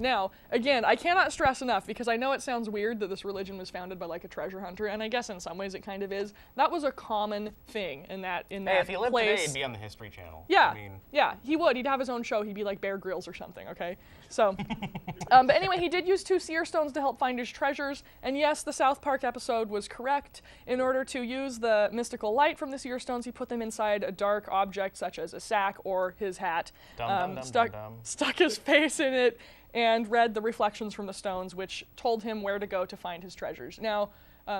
Now, again, I cannot stress enough, because I know it sounds weird that this religion was founded by like a treasure hunter, and I guess in some ways it kind of is. That was a common thing in that place. Hey, if he lived today, he'd be on the History Channel. Yeah, yeah, he would. He'd have his own show. He'd be like Bear Grylls or something, okay? So, but anyway, he did use 2 seer stones to help find his treasures, and yes, the South Park episode was correct. In order to use the mystical light from the seer stones, he put them inside a dark object, such as a sack or his hat, stuck his face in it, and read the reflections from the stones, which told him where to go to find his treasures. Now,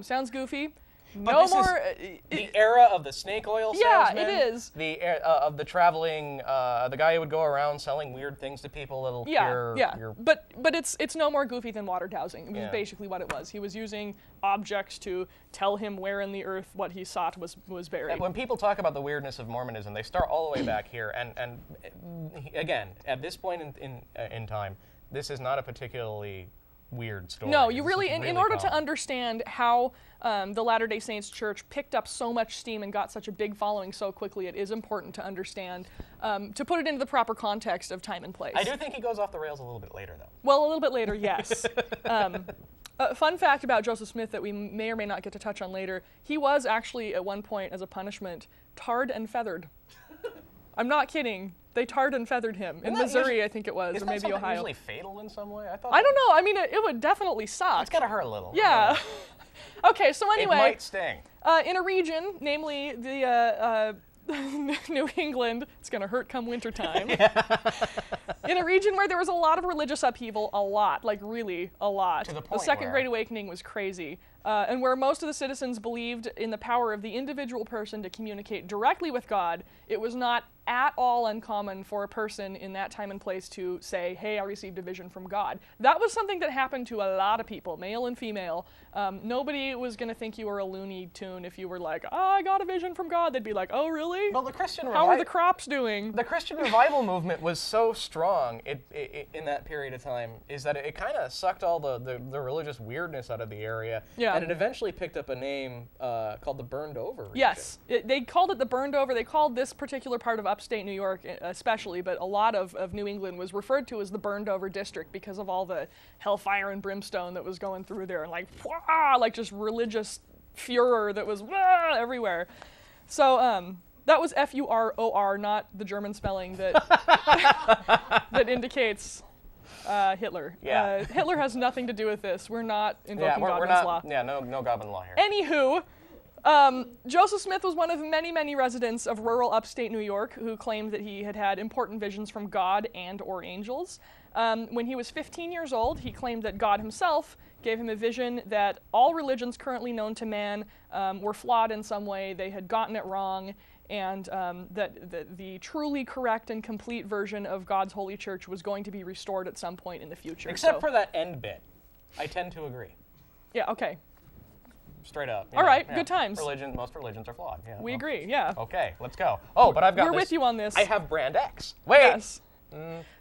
sounds goofy. But no more. The era of the snake oil salesman. Yeah, it is. The of the traveling, the guy who would go around selling weird things to people that'll cure. Yeah. But it's no more goofy than water dowsing. It was basically what it was. He was using objects to tell him where in the earth what he sought was buried. When people talk about the weirdness of Mormonism, they start all the way back here, and again, at this point in time, this is not a particularly weird story. No, you really, in order to understand how the Latter-day Saints Church picked up so much steam and got such a big following so quickly, it is important to understand, to put it into the proper context of time and place. I do think he goes off the rails a little bit later, though. Well, a little bit later, yes. Fun fact about Joseph Smith that we may or may not get to touch on later, he was actually, at one point, as a punishment, tarred and feathered. I'm not kidding. They tarred and feathered him. In Missouri, I think it was, or maybe Ohio. Isn't that usually fatal in some way? I don't know. I mean, it would definitely suck. It's gotta hurt a little. Yeah. Okay, so anyway. It might sting. In a region, namely the New England, it's gonna hurt come wintertime. In a region where there was a lot of religious upheaval, like really a lot. To the point The Second Great Awakening was crazy. And where most of the citizens believed in the power of the individual person to communicate directly with God, it was not at all uncommon for a person in that time and place to say, hey, I received a vision from God. That was something that happened to a lot of people, male and female. Nobody was going to think you were a Looney Tune if you were like, oh, I got a vision from God. They'd be like, oh, really? Well, the Christian How are the crops doing? The Christian revival movement was so strong in that period of time, is that it kind of sucked all the religious weirdness out of the area. Yeah. And it eventually picked up a name called the Burned Over region. Yes, they called it the Burned Over. They called this particular part of upstate New York especially, but a lot of New England was referred to as the Burned Over district because of all the hellfire and brimstone that was going through there, and like just religious furor that was everywhere. So that was F-U-R-O-R, not the German spelling that that indicates Hitler. Yeah. Hitler has nothing to do with this. We're not invoking Godwin's law. Yeah, no Godwin law here. Anywho, Joseph Smith was one of many, many residents of rural upstate New York who claimed that he had had important visions from God and or angels. When he was 15 years old, he claimed that God himself gave him a vision that all religions currently known to man were flawed in some way, they had gotten it wrong, and that the truly correct and complete version of God's holy church was going to be restored at some point in the future. Except for that end bit. I tend to agree. Yeah, okay. Straight up. All right, good times. Most religions are flawed. Yeah, we agree, yeah. Okay, let's go. Oh, but I've got We're with you on this. I have brand X. Wait! Yes.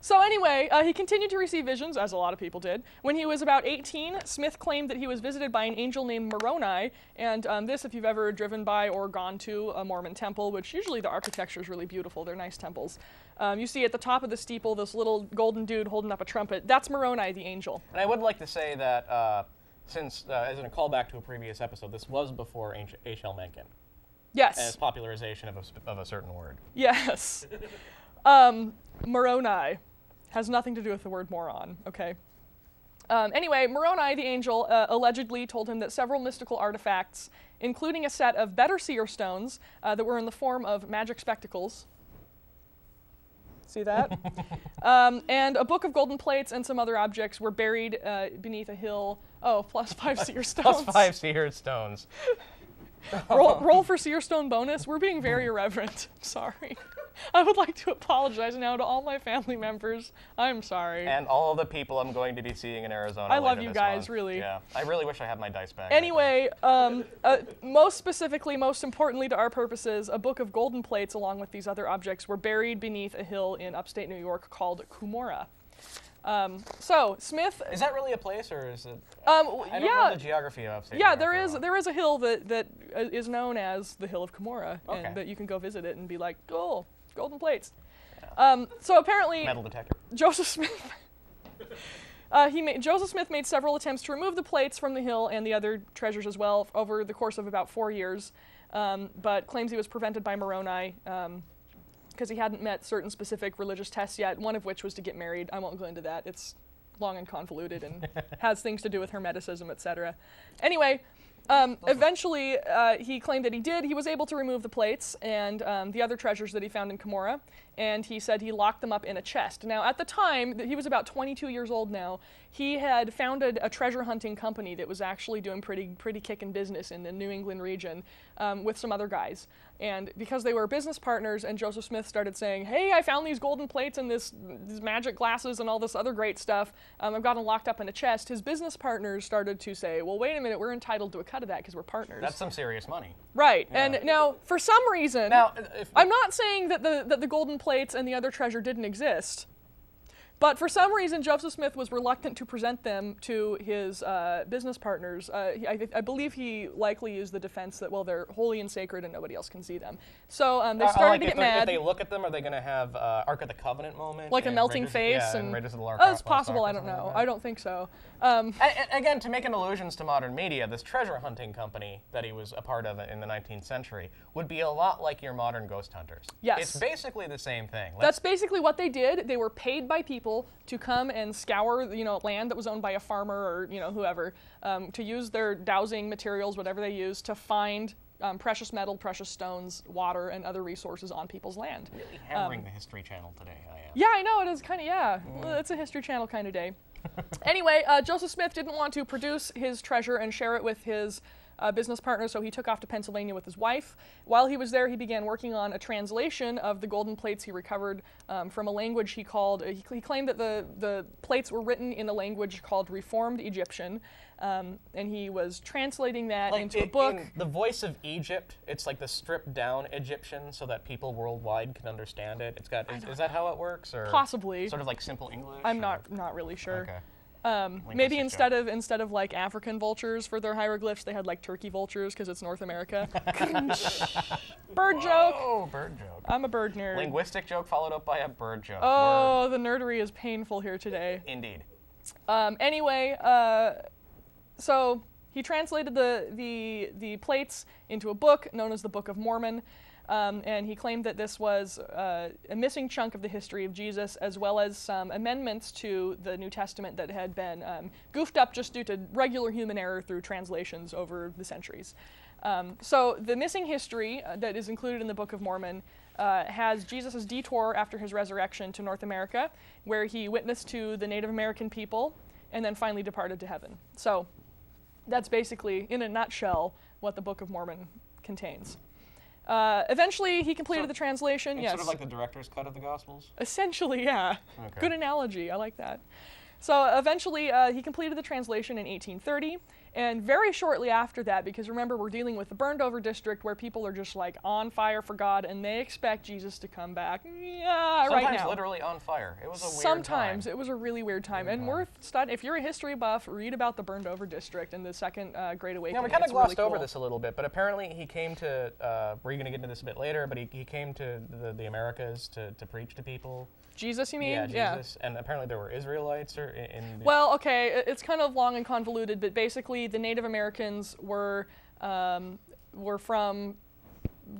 So anyway, he continued to receive visions, as a lot of people did. When he was about 18, Smith claimed that he was visited by an angel named Moroni, and this, if you've ever driven by or gone to a Mormon temple, which usually the architecture is really beautiful, they're nice temples. You see at the top of the steeple this little golden dude holding up a trumpet. That's Moroni, the angel. And I would like to say that since, as in a callback to a previous episode, this was before H.L. Mencken. Yes. As popularization of a certain word. Yes. Moroni has nothing to do with the word moron, okay? Anyway, Moroni, the angel, allegedly told him that several mystical artifacts, including a set of better seer stones that were in the form of magic spectacles. See that? And a book of golden plates and some other objects were buried beneath a hill. Oh, plus 5 seer stones. Plus 5 seer stones. Roll for seer stone bonus. We're being very irreverent. Sorry. I would like to apologize now to all my family members. I'm sorry. And all of the people I'm going to be seeing in Arizona. I love you guys, month. really. Yeah. I really wish I had my dice back. Anyway, most specifically, most importantly to our purposes, a book of golden plates along with these other objects were buried beneath a hill in upstate New York called Cumorah. So Smith. Is that really a place, or is it? I don't know the geography of upstate. Yeah, there is a hill that is known as the Hill of Cumorah, and that you can go visit it and be like, oh, golden plates. Yeah. So apparently, metal detector. Joseph Smith. Joseph Smith made several attempts to remove the plates from the hill and the other treasures as well over the course of about 4 years, but claims he was prevented by Moroni because he hadn't met certain specific religious tests yet, one of which was to get married. I won't go into that. It's long and convoluted and has things to do with Hermeticism, etc. Anyway, eventually he claimed that he did. He was able to remove the plates and the other treasures that he found in Cumorah, and he said he locked them up in a chest. Now, at the time, he was about 22 years old now, he had founded a treasure hunting company that was actually doing pretty kickin' business in the New England region with some other guys. And because they were business partners, and Joseph Smith started saying, hey, I found these golden plates and these magic glasses and all this other great stuff, I've got them locked up in a chest, his business partners started to say, well, wait a minute, we're entitled to a cut of that because we're partners. That's some serious money. Right, Yeah. and now, for some reason, I'm not saying that the golden plates and the other treasure didn't exist, but for some reason, Joseph Smith was reluctant to present them to his business partners. I believe he likely used the defense that, well, they're holy and sacred and nobody else can see them. So they started to get mad. If they look at them, are they going to have Ark of the Covenant moment? Like a melting face? Yeah, and Raiders of the Lost Oh, it's possible, I don't know. Like I don't think so. again, to make an allusions to modern media, this treasure hunting company that he was a part of in the 19th century would be a lot like your modern ghost hunters. Yes. It's basically the same thing. That's basically what they did. They were paid by people to come and scour, land that was owned by a farmer or, whoever, to use their dowsing materials, whatever they used, to find precious metal, precious stones, water, and other resources on people's land. Really hammering the History Channel today, I am. Yeah, I know, it is kind of, Well, it's a History Channel kind of day. Anyway, Joseph Smith didn't want to produce his treasure and share it with his business partner, so he took off to Pennsylvania with his wife. While he was there, he began working on a translation of the golden plates he recovered from a language he called, he claimed that the plates were written in a language called Reformed Egyptian, and he was translating that into a book. In the Voice of Egypt, it's like the stripped down Egyptian so that people worldwide can understand it. It's got, is that how it works? Or possibly. Sort of like simple English? I'm not really sure. Okay. Maybe instead of like African vultures for their hieroglyphs, they had like turkey vultures because it's North America. Bird joke. Oh, bird joke. I'm a bird nerd. Linguistic joke followed up by a bird joke. Oh, the nerdery is painful here today. Indeed. Anyway, so he translated the plates into a book known as the Book of Mormon. And he claimed that this was a missing chunk of the history of Jesus, as well as some amendments to the New Testament that had been goofed up just due to regular human error through translations over the centuries. So the missing history that is included in the Book of Mormon has Jesus' detour after his resurrection to North America, where he witnessed to the Native American people and then finally departed to heaven. So that's basically, in a nutshell, what the Book of Mormon contains. Eventually, he completed the translation. It's sort of like the director's cut of the Gospels? Essentially, yeah. Okay. Good analogy. I like that. So eventually, he completed the translation in 1830, and very shortly after that, because remember, we're dealing with the burned-over district where people are just like on fire for God, and they expect Jesus to come back. Yeah, right now. Sometimes literally on fire. It was a weird Sometimes time. it was a really weird time, and worth studying. If you're a history buff, read about the burned-over district and the Second Great Awakening. Yeah, we kind of glossed really over cool. this a little bit, but apparently he came to. We're going to get into this a bit later, but he came to the Americas to preach to people. Jesus, you mean? Yeah, Jesus. And apparently there were Israelites in well, okay, it's kind of long and convoluted, but basically the Native Americans were from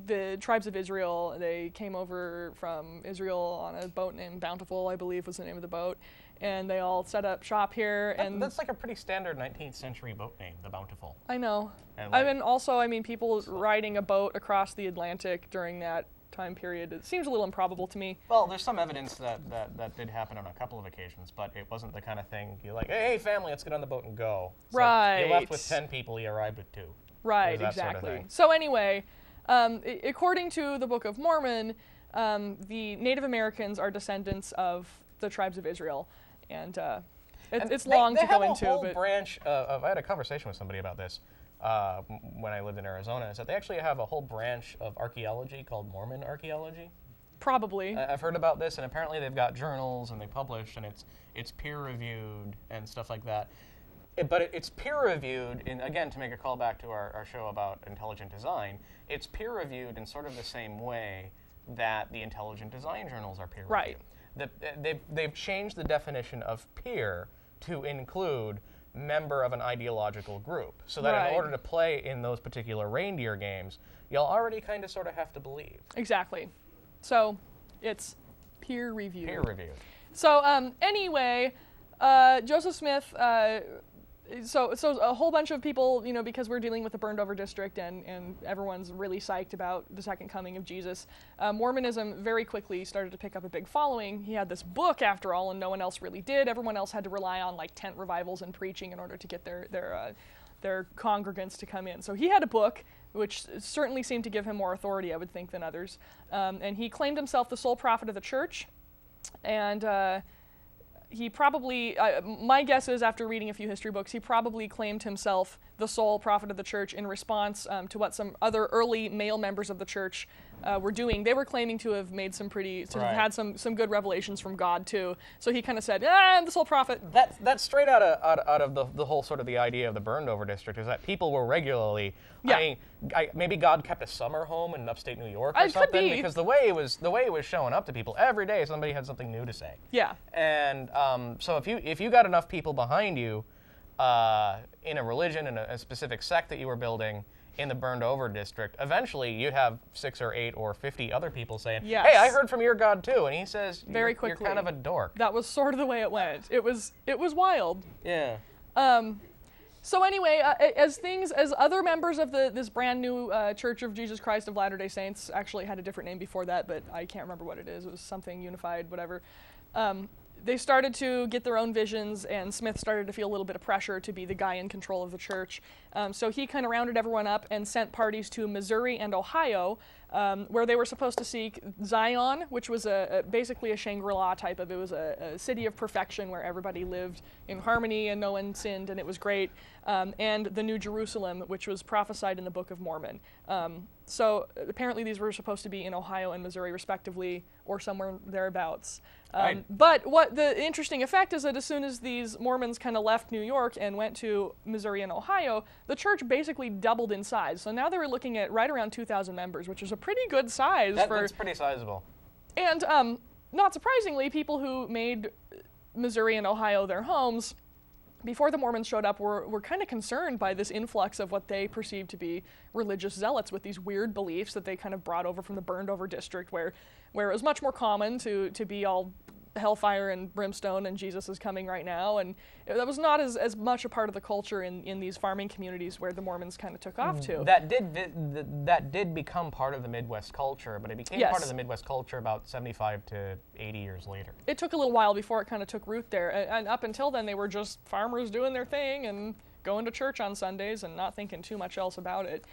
the tribes of Israel. They came over from Israel on a boat named Bountiful, I believe was the name of the boat, and they all set up shop here. And that's like a pretty standard 19th century boat name, the Bountiful. I know. And like, people riding a boat across the Atlantic during that time period. It seems a little improbable to me. Well, there's some evidence that did happen on a couple of occasions, but it wasn't the kind of thing you're like, hey, family, let's get on the boat and go. So right. You left with 10 people, you arrived with 2. Right, exactly. Sort of so anyway, according to the Book of Mormon, the Native Americans are descendants of the tribes of Israel, and it's long to go into. They have a whole branch of, I had a conversation with somebody about this when I lived in Arizona, is that they actually have a whole branch of archaeology called Mormon archaeology. Probably. I've heard about this, and apparently they've got journals and they publish, and it's peer-reviewed and stuff like that. But it's peer-reviewed, again, to make a call back to our show about intelligent design, it's peer-reviewed in sort of the same way that the intelligent design journals are peer-reviewed. Right. They've changed the definition of peer to include member of an ideological group, so that in order to play in those particular reindeer games, you'll already kind of sort of have to believe. Exactly. So it's peer reviewed. Peer reviewed. So anyway, Joseph Smith. So a whole bunch of people, because we're dealing with a burned over district and everyone's really psyched about the second coming of Jesus, Mormonism very quickly started to pick up a big following. He had this book, after all, and no one else really did. Everyone else had to rely on like tent revivals and preaching in order to get their congregants to come in. So he had a book, which certainly seemed to give him more authority, I would think, than others. And he claimed himself the sole prophet of the church. And he probably, my guess is after reading a few history books, he probably claimed himself the sole prophet of the church in response to what some other early male members of the church were doing. They were claiming to have made some had some good revelations from God too. So he kind of said, I'm the sole prophet. That's straight out of the whole sort of the idea of the burned over district, is that people were regularly, maybe God kept a summer home in upstate New York or something, because the way it was showing up to people every day, somebody had something new to say. Yeah. And so if you got enough people behind you in a religion, in a specific sect that you were building in the burned over district, eventually you'd have 6 or 8 or 50 other people saying, hey, I heard from your God too. And he says, very quickly, you're kind of a dork. That was sort of the way it went. It was wild. Yeah. So anyway, as other members of this brand new Church of Jesus Christ of Latter-day Saints, actually had a different name before that, but I can't remember what it is. It was something unified, whatever. They started to get their own visions, and Smith started to feel a little bit of pressure to be the guy in control of the church. So he kind of rounded everyone up and sent parties to Missouri and Ohio, where they were supposed to seek Zion, which was basically a Shangri-La type of, it was a city of perfection where everybody lived in harmony and no one sinned, and it was great, and the New Jerusalem, which was prophesied in the Book of Mormon. So apparently these were supposed to be in Ohio and Missouri respectively, or somewhere thereabouts. But what the interesting effect is that as soon as these Mormons kind of left New York and went to Missouri and Ohio, the church basically doubled in size. So now they were looking at right around 2,000 members, which is a pretty good size. That's pretty sizable. And not surprisingly, people who made Missouri and Ohio their homes before the Mormons showed up were kind of concerned by this influx of what they perceived to be religious zealots with these weird beliefs that they kind of brought over from the burned over district, where it was much more common to be all hellfire and brimstone and Jesus is coming right now, and that was not as much a part of the culture in these farming communities where the Mormons kind of took off to. That did become part of the Midwest culture, but it became part of the Midwest culture about 75 to 80 years later. It took a little while before it kind of took root there, and up until then they were just farmers doing their thing and going to church on Sundays and not thinking too much else about it.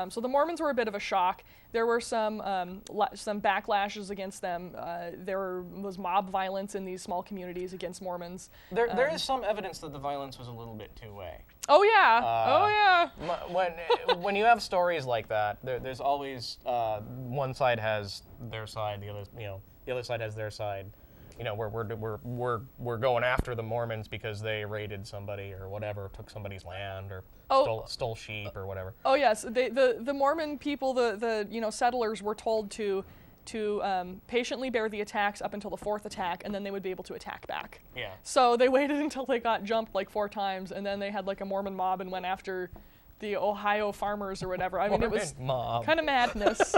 So the Mormons were a bit of a shock. There were some backlashes against them. There was mob violence in these small communities against Mormons. There is some evidence that the violence was a little bit two-way. Oh yeah, When you have stories like that, there's always one side has their side, the other side has their side. We're going after the Mormons because they raided somebody or whatever, took somebody's land or stole sheep or whatever. Oh yes, the Mormon people, the settlers were told to patiently bear the attacks up until the 4th attack, and then they would be able to attack back. Yeah. So they waited until they got jumped like 4 times, and then they had like a Mormon mob and went after the Ohio farmers or whatever. I mean, it was kind of madness.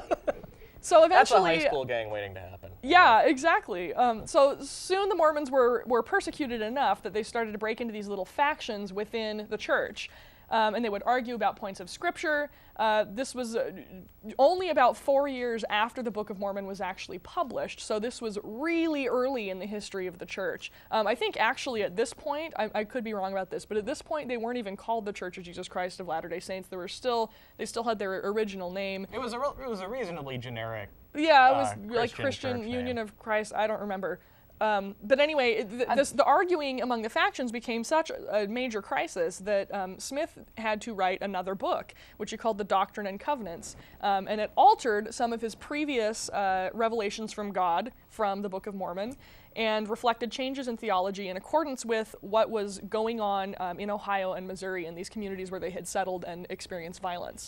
So eventually, that's a high school gang waiting to happen. Yeah, exactly. So soon the Mormons were persecuted enough that they started to break into these little factions within the church. And they would argue about points of scripture. This was only about 4 years after the Book of Mormon was actually published, so this was really early in the history of the church. I think actually at this point, I could be wrong about this, but at this point they weren't even called the Church of Jesus Christ of Latter-day Saints. They still had their original name. It was a reasonably generic. Yeah, it was like Christian Union of Christ. I don't remember. But anyway, the arguing among the factions became such a major crisis that Smith had to write another book, which he called The Doctrine and Covenants. And it altered some of his previous revelations from God from the Book of Mormon and reflected changes in theology in accordance with what was going on in Ohio and Missouri in these communities where they had settled and experienced violence.